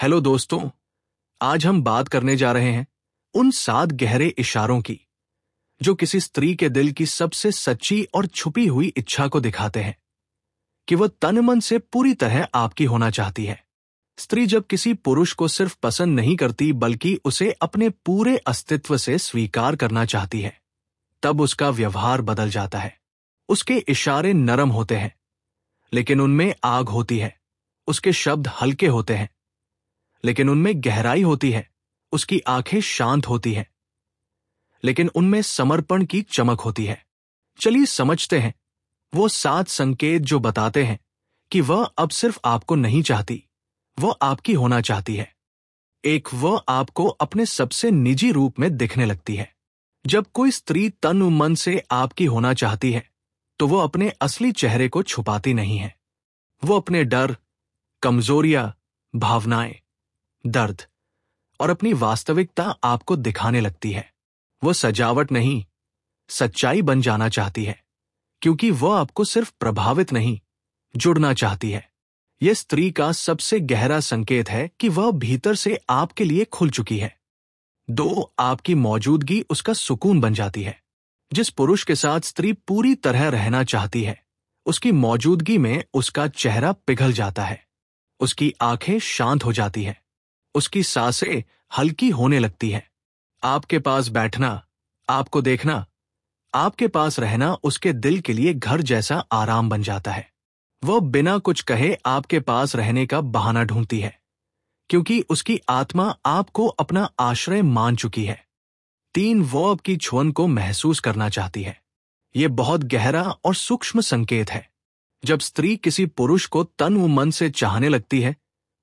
Hello दोस्तों, आज हम बात करने जा रहे हैं उन 7 गहरे इशारों की जो किसी स्त्री के दिल की सबसे सच्ची और छुपी हुई इच्छा को दिखाते हैं कि वह तन मन से पूरी तरह आपकी होना चाहती है। स्त्री जब किसी पुरुष को सिर्फ पसंद नहीं करती बल्कि उसे अपने पूरे अस्तित्व से स्वीकार करना चाहती है, तब उसका व्यवहार बदल जाता है। उसके इशारे नरम होते हैं लेकिन उनमें आग होती है। उसके शब्द हल्के होते हैं लेकिन उनमें गहराई होती है। उसकी आंखें शांत होती हैं लेकिन उनमें समर्पण की चमक होती है। चलिए समझते हैं वो 7 संकेत जो बताते हैं कि वह अब सिर्फ आपको नहीं चाहती, वह आपकी होना चाहती है। एक, वह आपको अपने सबसे निजी रूप में दिखने लगती है। जब कोई स्त्री तन मन से आपकी होना चाहती है तो वह अपने असली चेहरे को छुपाती नहीं है। वो अपने डर, कमजोरियां, भावनाएं, दर्द और अपनी वास्तविकता आपको दिखाने लगती है। वो सजावट नहीं, सच्चाई बन जाना चाहती है, क्योंकि वह आपको सिर्फ प्रभावित नहीं, जुड़ना चाहती है। यह स्त्री का सबसे गहरा संकेत है कि वह भीतर से आपके लिए खुल चुकी है। 2, आपकी मौजूदगी उसका सुकून बन जाती है। जिस पुरुष के साथ स्त्री पूरी तरह रहना चाहती है, उसकी मौजूदगी में उसका चेहरा पिघल जाता है, उसकी आंखें शांत हो जाती हैं, उसकी सांसें हल्की होने लगती हैं। आपके पास बैठना, आपको देखना, आपके पास रहना उसके दिल के लिए घर जैसा आराम बन जाता है। वह बिना कुछ कहे आपके पास रहने का बहाना ढूंढती है, क्योंकि उसकी आत्मा आपको अपना आश्रय मान चुकी है। 3, वो आपकी छुअन को महसूस करना चाहती है। यह बहुत गहरा और सूक्ष्म संकेत है। जब स्त्री किसी पुरुष को तन व मन से चाहने लगती है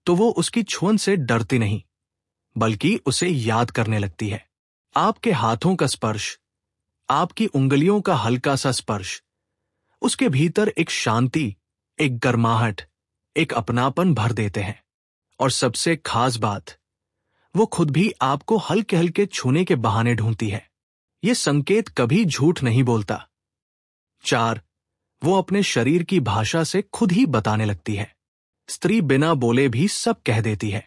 तो वो उसकी छुअन से डरती नहीं बल्कि उसे याद करने लगती है। आपके हाथों का स्पर्श, आपकी उंगलियों का हल्का सा स्पर्श उसके भीतर एक शांति, एक गर्माहट, एक अपनापन भर देते हैं। और सबसे खास बात, वो खुद भी आपको हल्के हल्के छूने के बहाने ढूंढती है। ये संकेत कभी झूठ नहीं बोलता। 4, वो अपने शरीर की भाषा से खुद ही बताने लगती है। स्त्री बिना बोले भी सब कह देती है।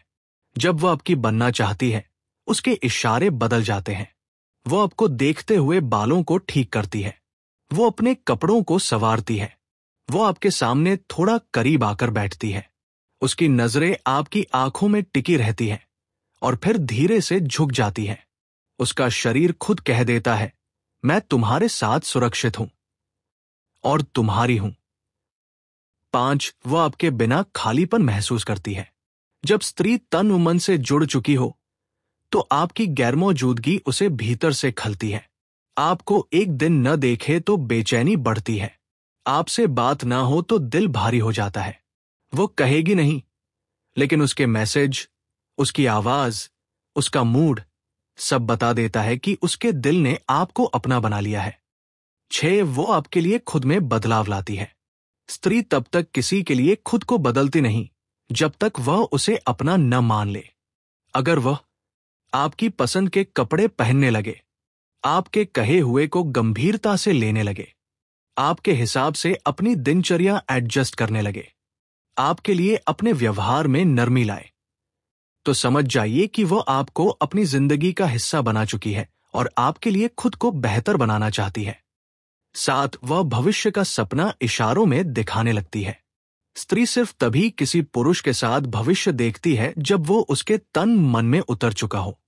जब वह आपकी बनना चाहती है, उसके इशारे बदल जाते हैं। वो आपको देखते हुए बालों को ठीक करती है, वो अपने कपड़ों को संवारती है, वो आपके सामने थोड़ा करीब आकर बैठती है। उसकी नजरें आपकी आंखों में टिकी रहती हैं और फिर धीरे से झुक जाती हैं। उसका शरीर खुद कह देता है, मैं तुम्हारे साथ सुरक्षित हूं और तुम्हारी हूं। 5, वह आपके बिना खालीपन महसूस करती है। जब स्त्री तन मन से जुड़ चुकी हो तो आपकी गैरमौजूदगी उसे भीतर से खलती है। आपको एक दिन न देखे तो बेचैनी बढ़ती है, आपसे बात ना हो तो दिल भारी हो जाता है। वो कहेगी नहीं, लेकिन उसके मैसेज, उसकी आवाज, उसका मूड सब बता देता है कि उसके दिल ने आपको अपना बना लिया है। 6, वो आपके लिए खुद में बदलाव लाती है। स्त्री तब तक किसी के लिए खुद को बदलती नहीं जब तक वह उसे अपना न मान ले। अगर वह आपकी पसंद के कपड़े पहनने लगे, आपके कहे हुए को गंभीरता से लेने लगे, आपके हिसाब से अपनी दिनचर्या एडजस्ट करने लगे, आपके लिए अपने व्यवहार में नरमी लाए, तो समझ जाइए कि वह आपको अपनी जिंदगी का हिस्सा बना चुकी है और आपके लिए खुद को बेहतर बनाना चाहती है। 7, वह भविष्य का सपना इशारों में दिखाने लगती है। स्त्री सिर्फ तभी किसी पुरुष के साथ भविष्य देखती है जब वो उसके तन मन में उतर चुका हो।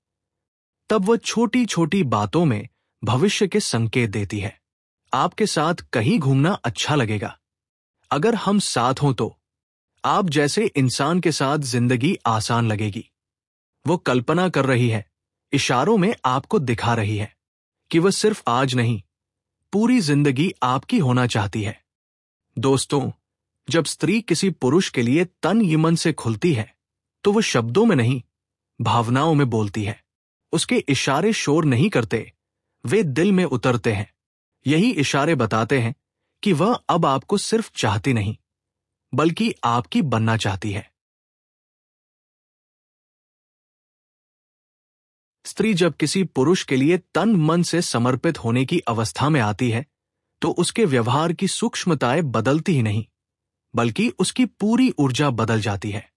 तब वह छोटी छोटी बातों में भविष्य के संकेत देती है। आपके साथ कहीं घूमना अच्छा लगेगा, अगर हम साथ हों तो आप जैसे इंसान के साथ जिंदगी आसान लगेगी। वो कल्पना कर रही है, इशारों में आपको दिखा रही है कि वह सिर्फ आज नहीं, पूरी जिंदगी आपकी होना चाहती है। दोस्तों, जब स्त्री किसी पुरुष के लिए तन मन से खुलती है तो वह शब्दों में नहीं, भावनाओं में बोलती है। उसके इशारे शोर नहीं करते, वे दिल में उतरते हैं। यही इशारे बताते हैं कि वह अब आपको सिर्फ चाहती नहीं बल्कि आपकी बनना चाहती है। स्त्री जब किसी पुरुष के लिए तन मन से समर्पित होने की अवस्था में आती है तो उसके व्यवहार की सूक्ष्मताएं बदलती ही नहीं बल्कि उसकी पूरी ऊर्जा बदल जाती है।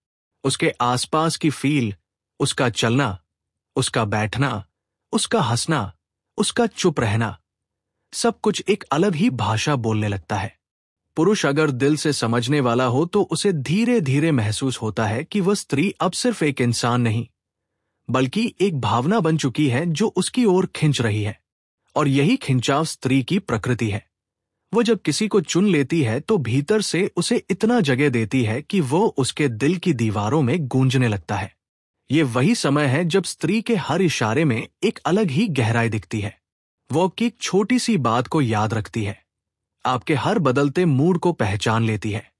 उसके आसपास की फील, उसका चलना, उसका बैठना, उसका हंसना, उसका चुप रहना, सब कुछ एक अलग ही भाषा बोलने लगता है। पुरुष अगर दिल से समझने वाला हो तो उसे धीरे धीरे महसूस होता है कि वह स्त्री अब सिर्फ एक इंसान नहीं, बल्कि एक भावना बन चुकी है जो उसकी ओर खिंच रही है। और यही खिंचाव स्त्री की प्रकृति है। वो जब किसी को चुन लेती है तो भीतर से उसे इतना जगह देती है कि वो उसके दिल की दीवारों में गूंजने लगता है। ये वही समय है जब स्त्री के हर इशारे में एक अलग ही गहराई दिखती है। वो आपकी एक छोटी सी बात को याद रखती है, आपके हर बदलते मूड को पहचान लेती है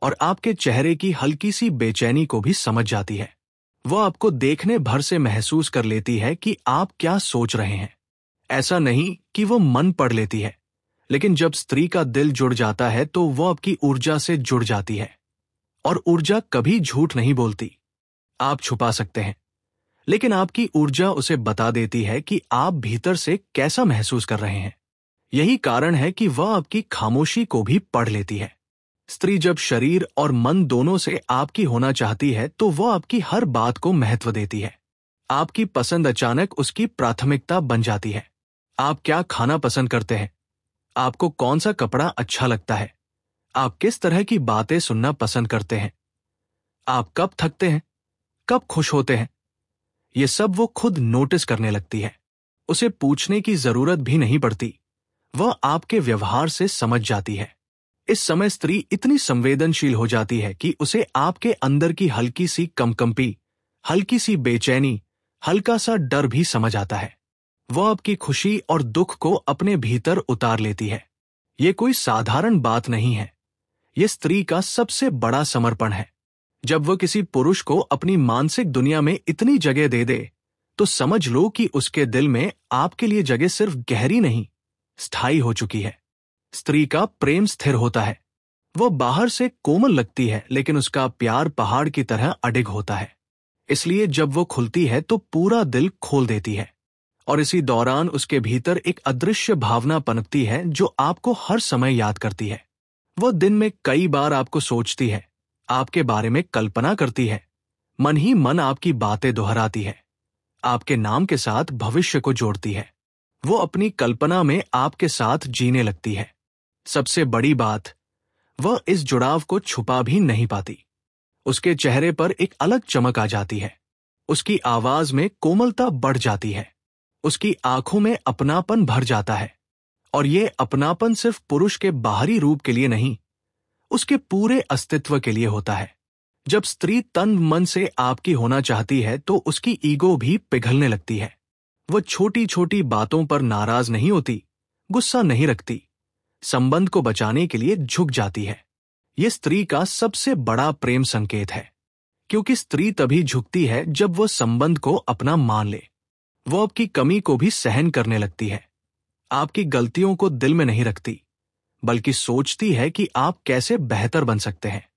और आपके चेहरे की हल्की सी बेचैनी को भी समझ जाती है। वो आपको देखने भर से महसूस कर लेती है कि आप क्या सोच रहे हैं। ऐसा नहीं कि वो मन पढ़ लेती है, लेकिन जब स्त्री का दिल जुड़ जाता है तो वो आपकी ऊर्जा से जुड़ जाती है। और ऊर्जा कभी झूठ नहीं बोलती। आप छुपा सकते हैं, लेकिन आपकी ऊर्जा उसे बता देती है कि आप भीतर से कैसा महसूस कर रहे हैं। यही कारण है कि वह आपकी खामोशी को भी पढ़ लेती है। स्त्री जब शरीर और मन दोनों से आपकी होना चाहती है तो वह आपकी हर बात को महत्व देती है। आपकी पसंद अचानक उसकी प्राथमिकता बन जाती है। आप क्या खाना पसंद करते हैं, आपको कौन सा कपड़ा अच्छा लगता है, आप किस तरह की बातें सुनना पसंद करते हैं, आप कब थकते हैं, कब खुश होते हैं, ये सब वो खुद नोटिस करने लगती है। उसे पूछने की जरूरत भी नहीं पड़ती, वह आपके व्यवहार से समझ जाती है। इस समय स्त्री इतनी संवेदनशील हो जाती है कि उसे आपके अंदर की हल्की सी कंपकंपी, हल्की सी बेचैनी, हल्का सा डर भी समझ आता है। वह आपकी खुशी और दुख को अपने भीतर उतार लेती है। ये कोई साधारण बात नहीं है, ये स्त्री का सबसे बड़ा समर्पण है। जब वह किसी पुरुष को अपनी मानसिक दुनिया में इतनी जगह दे दे तो समझ लो कि उसके दिल में आपके लिए जगह सिर्फ गहरी नहीं, स्थायी हो चुकी है। स्त्री का प्रेम स्थिर होता है। वह बाहर से कोमल लगती है, लेकिन उसका प्यार पहाड़ की तरह अडिग होता है। इसलिए जब वो खुलती है तो पूरा दिल खोल देती है। और इसी दौरान उसके भीतर एक अदृश्य भावना पनपती है जो आपको हर समय याद करती है। वह दिन में कई बार आपको सोचती है, आपके बारे में कल्पना करती है, मन ही मन आपकी बातें दोहराती है, आपके नाम के साथ भविष्य को जोड़ती है। वो अपनी कल्पना में आपके साथ जीने लगती है। सबसे बड़ी बात, वह इस जुड़ाव को छुपा भी नहीं पाती। उसके चेहरे पर एक अलग चमक आ जाती है, उसकी आवाज में कोमलता बढ़ जाती है, उसकी आंखों में अपनापन भर जाता है। और ये अपनापन सिर्फ पुरुष के बाहरी रूप के लिए नहीं, उसके पूरे अस्तित्व के लिए होता है। जब स्त्री तन मन से आपकी होना चाहती है तो उसकी ईगो भी पिघलने लगती है। वो छोटी छोटी बातों पर नाराज नहीं होती, गुस्सा नहीं रखती, संबंध को बचाने के लिए झुक जाती है। ये स्त्री का सबसे बड़ा प्रेम संकेत है, क्योंकि स्त्री तभी झुकती है जब वो संबंध को अपना मान ले। वो आपकी कमी को भी सहन करने लगती है, आपकी गलतियों को दिल में नहीं रखती, बल्कि सोचती है कि आप कैसे बेहतर बन सकते हैं।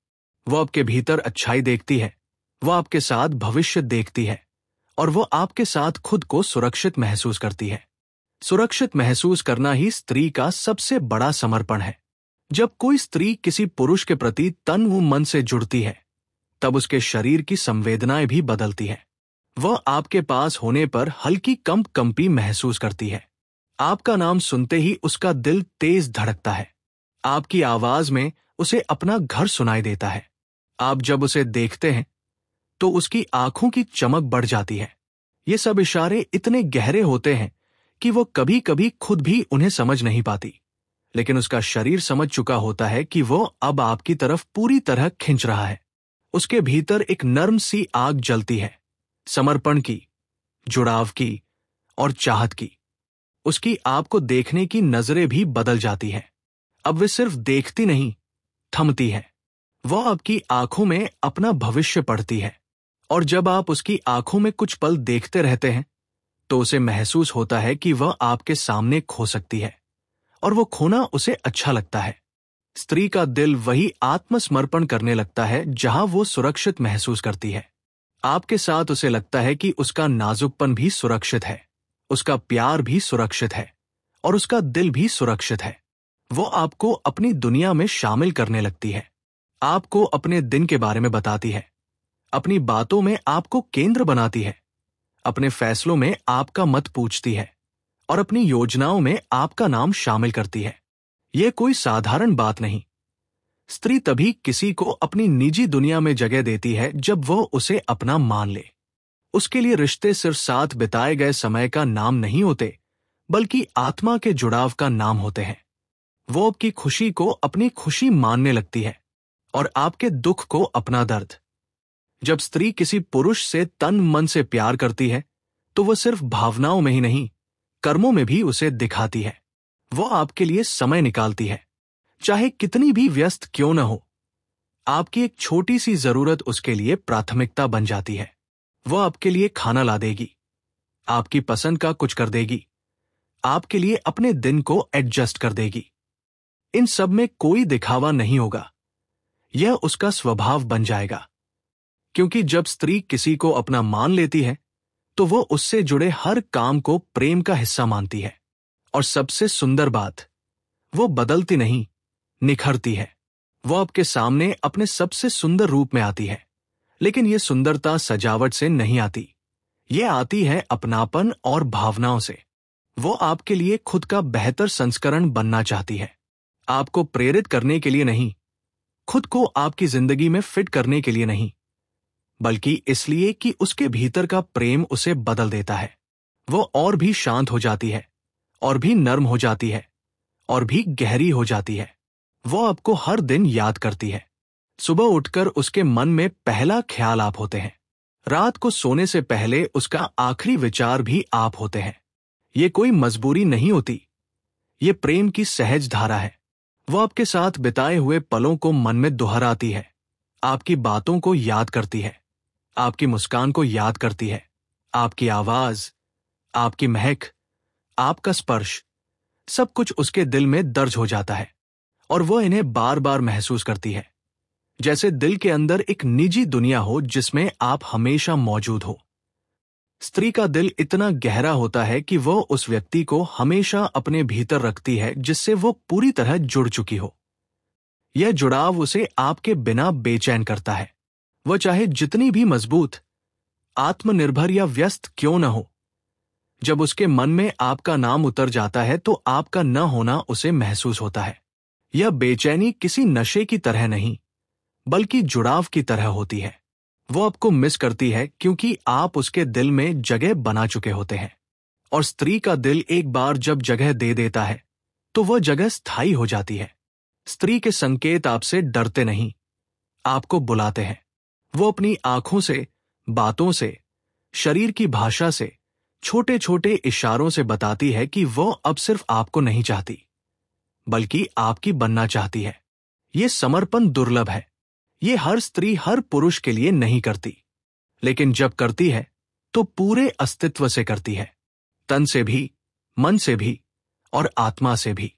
वो आपके भीतर अच्छाई देखती है, वो आपके साथ भविष्य देखती है, और वो आपके साथ खुद को सुरक्षित महसूस करती है। सुरक्षित महसूस करना ही स्त्री का सबसे बड़ा समर्पण है। जब कोई स्त्री किसी पुरुष के प्रति तन व मन से जुड़ती है, तब उसके शरीर की संवेदनाएं भी बदलती हैं। वह आपके पास होने पर हल्की कंपकंपी महसूस करती है। आपका नाम सुनते ही उसका दिल तेज धड़कता है। आपकी आवाज में उसे अपना घर सुनाई देता है। आप जब उसे देखते हैं तो उसकी आंखों की चमक बढ़ जाती है। ये सब इशारे इतने गहरे होते हैं कि वो कभी कभी खुद भी उन्हें समझ नहीं पाती, लेकिन उसका शरीर समझ चुका होता है कि वो अब आपकी तरफ पूरी तरह खिंच रहा है। उसके भीतर एक नर्म सी आग जलती है, समर्पण की, जुड़ाव की और चाहत की। उसकी आपको देखने की नजरें भी बदल जाती हैं। अब वे सिर्फ देखती नहीं, थमती है। वह आपकी आंखों में अपना भविष्य पढ़ती है, और जब आप उसकी आंखों में कुछ पल देखते रहते हैं तो उसे महसूस होता है कि वह आपके सामने खो सकती है, और वो खोना उसे अच्छा लगता है। स्त्री का दिल वही आत्मसमर्पण करने लगता है जहां वो सुरक्षित महसूस करती है। आपके साथ उसे लगता है कि उसका नाजुकपन भी सुरक्षित है, उसका प्यार भी सुरक्षित है, और उसका दिल भी सुरक्षित है। वो आपको अपनी दुनिया में शामिल करने लगती है, आपको अपने दिन के बारे में बताती है, अपनी बातों में आपको केंद्र बनाती है, अपने फैसलों में आपका मत पूछती है और अपनी योजनाओं में आपका नाम शामिल करती है। यह कोई साधारण बात नहीं। स्त्री तभी किसी को अपनी निजी दुनिया में जगह देती है जब वह उसे अपना मान ले। उसके लिए रिश्ते सिर्फ साथ बिताए गए समय का नाम नहीं होते, बल्कि आत्मा के जुड़ाव का नाम होते हैं। वो आपकी खुशी को अपनी खुशी मानने लगती है और आपके दुख को अपना दर्द। जब स्त्री किसी पुरुष से तन मन से प्यार करती है, तो वह सिर्फ भावनाओं में ही नहीं, कर्मों में भी उसे दिखाती है। वो आपके लिए समय निकालती है, चाहे कितनी भी व्यस्त क्यों न हो। आपकी एक छोटी सी जरूरत उसके लिए प्राथमिकता बन जाती है। वो आपके लिए खाना ला देगी, आपकी पसंद का कुछ कर देगी, आपके लिए अपने दिन को एडजस्ट कर देगी। इन सब में कोई दिखावा नहीं होगा, यह उसका स्वभाव बन जाएगा। क्योंकि जब स्त्री किसी को अपना मान लेती है, तो वो उससे जुड़े हर काम को प्रेम का हिस्सा मानती है। और सबसे सुंदर बात, वो बदलती नहीं, निखरती है। वो आपके सामने अपने सबसे सुंदर रूप में आती है, लेकिन यह सुंदरता सजावट से नहीं आती। यह आती है अपनापन और भावनाओं से। वो आपके लिए खुद का बेहतर संस्करण बनना चाहती है, आपको प्रेरित करने के लिए नहीं, खुद को आपकी जिंदगी में फिट करने के लिए नहीं, बल्कि इसलिए कि उसके भीतर का प्रेम उसे बदल देता है। वो और भी शांत हो जाती है, और भी नर्म हो जाती है, और भी गहरी हो जाती है। वो आपको हर दिन याद करती है। सुबह उठकर उसके मन में पहला ख्याल आप होते हैं। रात को सोने से पहले उसका आखिरी विचार भी आप होते हैं। ये कोई मजबूरी नहीं होती, ये प्रेम की सहज धारा है। वो आपके साथ बिताए हुए पलों को मन में दोहराती है, आपकी बातों को याद करती है, आपकी मुस्कान को याद करती है, आपकी आवाज, आपकी महक, आपका स्पर्श, सब कुछ उसके दिल में दर्ज हो जाता है और वह इन्हें बार बार महसूस करती है, जैसे दिल के अंदर एक निजी दुनिया हो जिसमें आप हमेशा मौजूद हो। स्त्री का दिल इतना गहरा होता है कि वह उस व्यक्ति को हमेशा अपने भीतर रखती है जिससे वो पूरी तरह जुड़ चुकी हो। यह जुड़ाव उसे आपके बिना बेचैन करता है। वह चाहे जितनी भी मजबूत, आत्मनिर्भर या व्यस्त क्यों न हो, जब उसके मन में आपका नाम उतर जाता है तो आपका न होना उसे महसूस होता है। यह बेचैनी किसी नशे की तरह नहीं, बल्कि जुड़ाव की तरह होती है। वो आपको मिस करती है क्योंकि आप उसके दिल में जगह बना चुके होते हैं। और स्त्री का दिल एक बार जब जगह दे देता है, तो वह जगह स्थायी हो जाती है। स्त्री के संकेत आपसे डरते नहीं, आपको बुलाते हैं। वो अपनी आंखों से, बातों से, शरीर की भाषा से, छोटे छोटे इशारों से बताती है कि वो अब सिर्फ आपको नहीं चाहती, बल्कि आपकी बनना चाहती है। ये समर्पण दुर्लभ है। ये हर स्त्री हर पुरुष के लिए नहीं करती, लेकिन जब करती है तो पूरे अस्तित्व से करती है, तन से भी, मन से भी और आत्मा से भी।